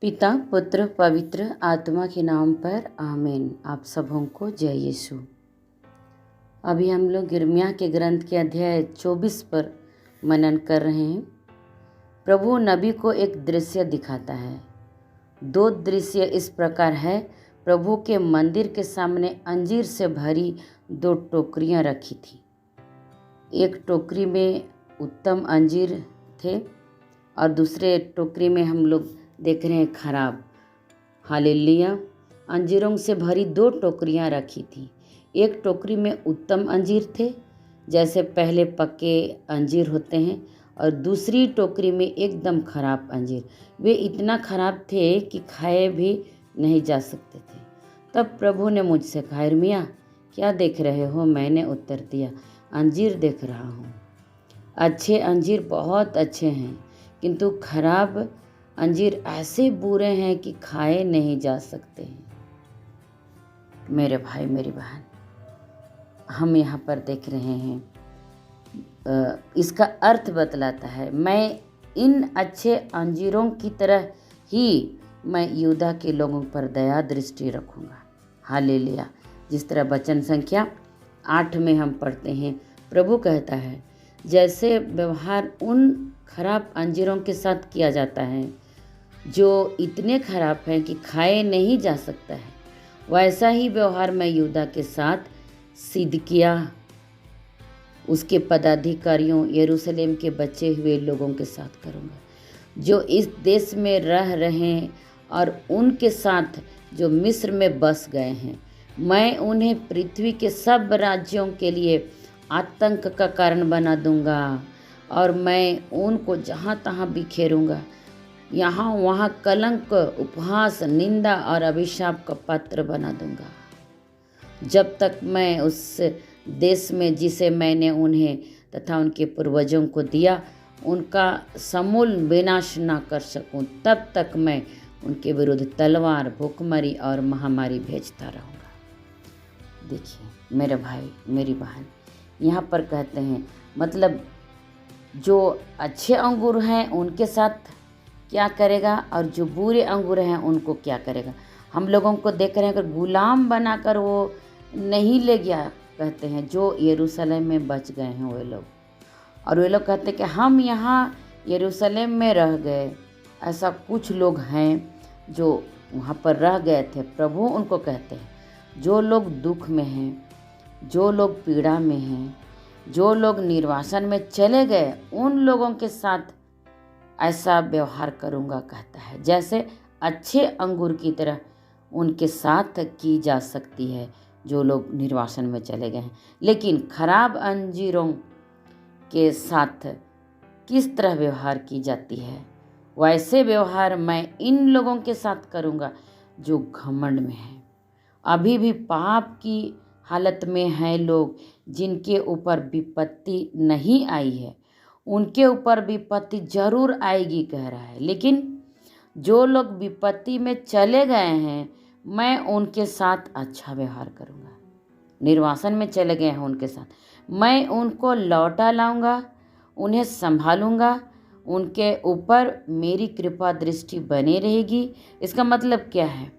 पिता पुत्र पवित्र आत्मा के नाम पर आमीन। आप सबों को जय यीशु। अभी हम लोग यिर्मयाह के ग्रंथ के अध्याय 24 पर मनन कर रहे हैं। प्रभु नबी को एक दृश्य दिखाता है। दो दृश्य इस प्रकार है। प्रभु के मंदिर के सामने अंजीर से भरी दो टोकरियां रखी थी। एक टोकरी में उत्तम अंजीर थे और दूसरे टोकरी में हम लोग देख रहे हैं खराब। हालेलुया। अंजीरों से भरी दो टोकरियां रखी थी। एक टोकरी में उत्तम अंजीर थे, जैसे पहले पके अंजीर होते हैं, और दूसरी टोकरी में एकदम खराब अंजीर। वे इतना खराब थे कि खाए भी नहीं जा सकते थे। तब प्रभु ने मुझसे कहा, यिर्मयाह क्या देख रहे हो? मैंने उत्तर दिया, अंजीर देख रहा हूँ। अच्छे अंजीर बहुत अच्छे हैं, किंतु खराब अंजीर ऐसे बुरे हैं कि खाए नहीं जा सकते हैं। मेरे भाई मेरी बहन, हम यहाँ पर देख रहे हैं, इसका अर्थ बतलाता है, मैं इन अच्छे अंजीरों की तरह ही मैं यहूदा के लोगों पर दया दृष्टि रखूँगा। हालेलुया। जिस तरह वचन संख्या 8 में हम पढ़ते हैं, प्रभु कहता है, जैसे व्यवहार उन खराब अंजीरों के साथ किया जाता है जो इतने खराब हैं कि खाए नहीं जा सकता है, वैसा ही व्यवहार मैं यहूदा के साथ सिद्ध किया, उसके पदाधिकारियों, यरूशलेम के बचे हुए लोगों के साथ करूँगा जो इस देश में रह रहे हैं, और उनके साथ जो मिस्र में बस गए हैं। मैं उन्हें पृथ्वी के सब राज्यों के लिए आतंक का कारण बना दूंगा, और मैं उनको जहाँ तहाँ बिखेरूंगा, यहाँ वहाँ कलंक, उपहास, निंदा और अभिशाप का पात्र बना दूंगा, जब तक मैं उस देश में जिसे मैंने उन्हें तथा उनके पूर्वजों को दिया उनका समूल विनाश न कर सकूं, तब तक मैं उनके विरुद्ध तलवार, भूखमरी और महामारी भेजता रहूँगा। देखिए मेरे भाई मेरी बहन, यहाँ पर कहते हैं, मतलब जो अच्छे अंगूर हैं उनके साथ क्या करेगा और जो बुरे अंगूर हैं उनको क्या करेगा। हम लोगों को देख रहे हैं, अगर गुलाम बनाकर वो नहीं ले गया, कहते हैं जो यरूशलेम में बच गए हैं वे लोग, और वे लोग कहते हैं कि हम यहाँ यरूशलेम में रह गए। ऐसा कुछ लोग हैं जो वहाँ पर रह गए थे। प्रभु उनको कहते हैं, जो लोग दुख में हैं, जो लोग पीड़ा में हैं, जो लोग निर्वासन में चले गए, उन लोगों के साथ ऐसा व्यवहार करूँगा, कहता है, जैसे अच्छे अंगूर की तरह उनके साथ की जा सकती है जो लोग निर्वासन में चले गए हैं। लेकिन खराब अंजीरों के साथ किस तरह व्यवहार की जाती है, वैसे व्यवहार मैं इन लोगों के साथ करूँगा जो घमंड में हैं। अभी भी पाप की हालत में हैं लोग, जिनके ऊपर विपत्ति नहीं आई है, उनके ऊपर विपत्ति जरूर आएगी, कह रहा है। लेकिन जो लोग विपत्ति में चले गए हैं, मैं उनके साथ अच्छा व्यवहार करूँगा। निर्वासन में चले गए हैं उनके साथ मैं उनको लौटा लाऊंगा, उन्हें संभालूंगा, उनके ऊपर मेरी कृपा दृष्टि बनी रहेगी। इसका मतलब क्या है?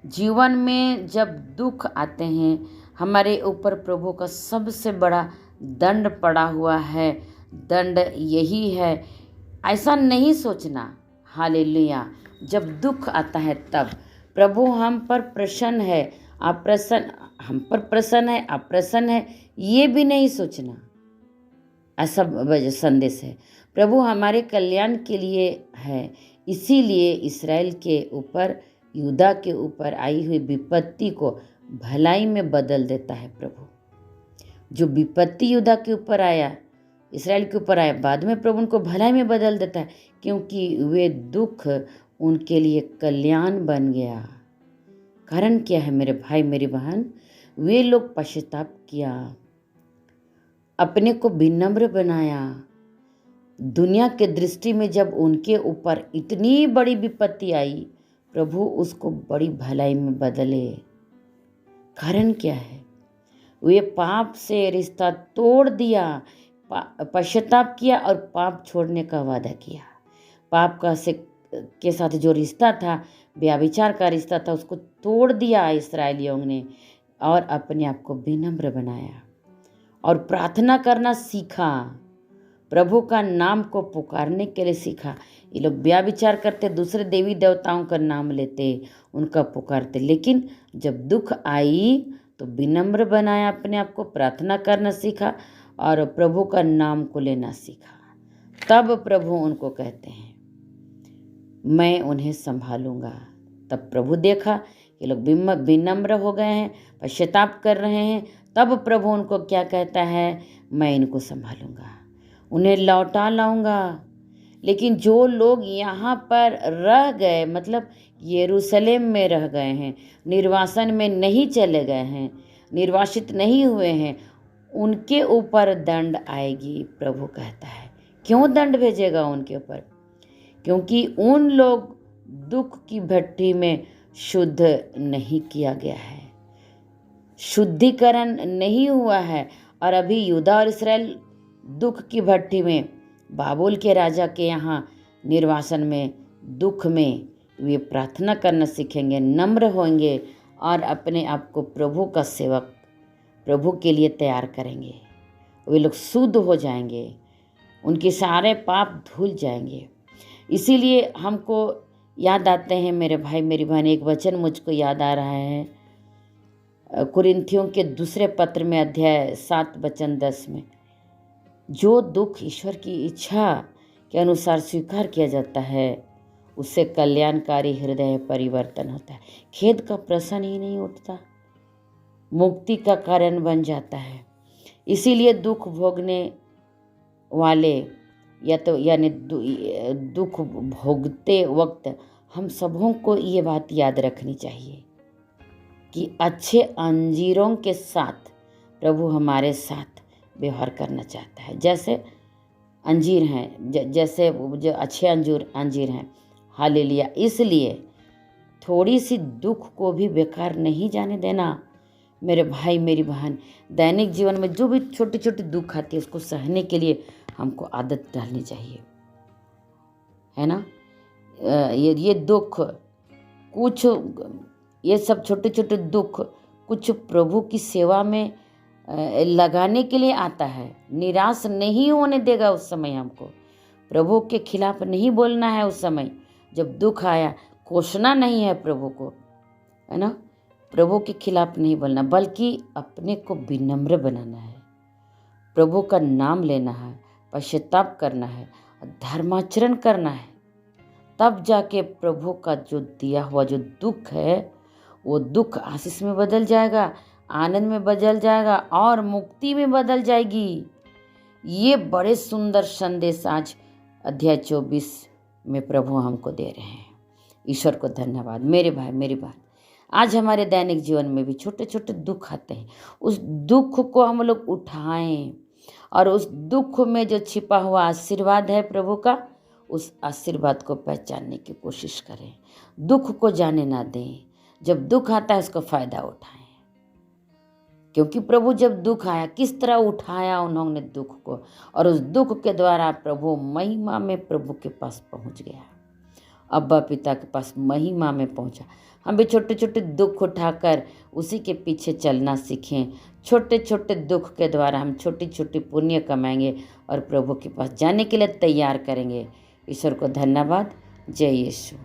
जीवन में जब दुख आते हैं, हमारे ऊपर प्रभु का सबसे बड़ा दंड पड़ा हुआ है। दंड यही है, ऐसा नहीं सोचना। हालेलुया। जब दुख आता है तब प्रभु हम पर प्रसन्न है, अप्रसन्न, हम पर प्रसन्न है, अप्रसन्न है, ये भी नहीं सोचना। ऐसा संदेश है, प्रभु हमारे कल्याण के लिए है। इसीलिए इस्राएल के ऊपर, यहूदा के ऊपर आई हुई विपत्ति को भलाई में बदल देता है प्रभु। जो विपत्ति यहूदा के ऊपर आया, इस्राएल के ऊपर आया, बाद में प्रभु उनको भलाई में बदल देता है, क्योंकि वे दुख उनके लिए कल्याण बन गया। कारण क्या है मेरे भाई मेरी बहन? वे लोग पश्चाताप किया, अपने को विनम्र बनाया। दुनिया के दृष्टि में जब उनके ऊपर इतनी बड़ी विपत्ति आई, प्रभु उसको बड़ी भलाई में बदले। कारण क्या है? वे पाप से रिश्ता तोड़ दिया, पश्चाताप किया और पाप छोड़ने का वादा किया। पाप का से के साथ जो रिश्ता था, व्यभिचार का रिश्ता था, उसको तोड़ दिया इस्राएलियों ने और अपने आप को विनम्र बनाया और प्रार्थना करना सीखा, प्रभु का नाम को पुकारने के लिए सीखा। ये लोग व्यभिचार करते, दूसरे देवी देवताओं का नाम लेते, उनका पुकारते, लेकिन जब दुख आई तो विनम्र बनाया, अपने आप को प्रार्थना करना सीखा और प्रभु का नाम को लेना सीखा। तब प्रभु उनको कहते हैं मैं उन्हें संभालूंगा। तब प्रभु देखा ये लोग विनम्र हो गए हैं, पश्चाताप कर रहे हैं, तब प्रभु उनको क्या कहता है, मैं इनको संभालूंगा, उन्हें लौटा लाऊंगा। लेकिन जो लोग यहाँ पर रह गए, मतलब यरूशलेम में रह गए हैं, निर्वासन में नहीं चले गए हैं, निर्वासित नहीं हुए हैं, उनके ऊपर दंड आएगी, प्रभु कहता है। क्यों दंड भेजेगा उनके ऊपर? क्योंकि उन लोग दुख की भट्टी में शुद्ध नहीं किया गया है, शुद्धिकरण नहीं हुआ है। और अभी यहूदा और इस्राएल दुख की भट्टी में, बाबुल के राजा के यहाँ निर्वासन में, दुख में, वे प्रार्थना करना सीखेंगे, नम्र होंगे और अपने आप को प्रभु का सेवक, प्रभु के लिए तैयार करेंगे। वे लोग शुद्ध हो जाएंगे, उनके सारे पाप धुल जाएंगे। इसीलिए हमको याद आते हैं मेरे भाई मेरी बहन, एक वचन मुझको याद आ रहा है, कुरिन्थियों के दूसरे पत्र में अध्याय 7 वचन 10 में, जो दुख ईश्वर की इच्छा के अनुसार स्वीकार किया जाता है उससे कल्याणकारी हृदय परिवर्तन होता है, खेद का प्रश्न ही नहीं उठता, मुक्ति का कारण बन जाता है। इसीलिए दुख भोगने वाले यानी दुख भोगते वक्त हम सबों को ये बात याद रखनी चाहिए कि अच्छे अंजीरों के साथ प्रभु हमारे साथ व्यवहार करना चाहता है। जैसे अंजीर हैं, जैसे जो अच्छे अंजीर हैं, हालेलुया। इसलिए थोड़ी सी दुख को भी बेकार नहीं जाने देना मेरे भाई मेरी बहन। दैनिक जीवन में जो भी छोटी छोटी दुख आती है उसको सहने के लिए हमको आदत डालनी चाहिए, है ना। ये दुख कुछ, ये सब छोटे छोटे दुख कुछ प्रभु की सेवा में लगाने के लिए आता है। निराश नहीं होने देगा उस समय, हमको प्रभु के खिलाफ नहीं बोलना है उस समय जब दुख आया, कोसना नहीं है प्रभु को, है ना। प्रभु के खिलाफ नहीं बोलना, बल्कि अपने को विनम्र बनाना है, प्रभु का नाम लेना है, पश्चाताप करना है, धर्माचरण करना है। तब जाके प्रभु का जो दिया हुआ जो दुख है वो दुख आशीष में बदल जाएगा, आनंद में बदल जाएगा और मुक्ति में बदल जाएगी। ये बड़े सुंदर संदेश आज अध्याय 24 में प्रभु हमको दे रहे हैं। ईश्वर को धन्यवाद। मेरे भाई मेरी बहन, आज हमारे दैनिक जीवन में भी छोटे छोटे दुख आते हैं, उस दुख को हम लोग उठाएं और उस दुख में जो छिपा हुआ आशीर्वाद है प्रभु का, उस आशीर्वाद को पहचानने की कोशिश करें। दुख को जाने ना दें, जब दुख आता है उसका फ़ायदा उठाएं। क्योंकि प्रभु जब दुख आया, किस तरह उठाया उन्होंने दुख को, और उस दुख के द्वारा प्रभु महिमा में प्रभु के पास पहुंच गया, अब्बा पिता के पास महिमा में पहुंचा। हम भी छोटे छोटे दुख उठाकर उसी के पीछे चलना सीखें। छोटे छोटे दुख के द्वारा हम छोटी छोटी पुण्य कमाएंगे और प्रभु के पास जाने के लिए तैयार करेंगे। ईश्वर को धन्यवाद। जय यीशु।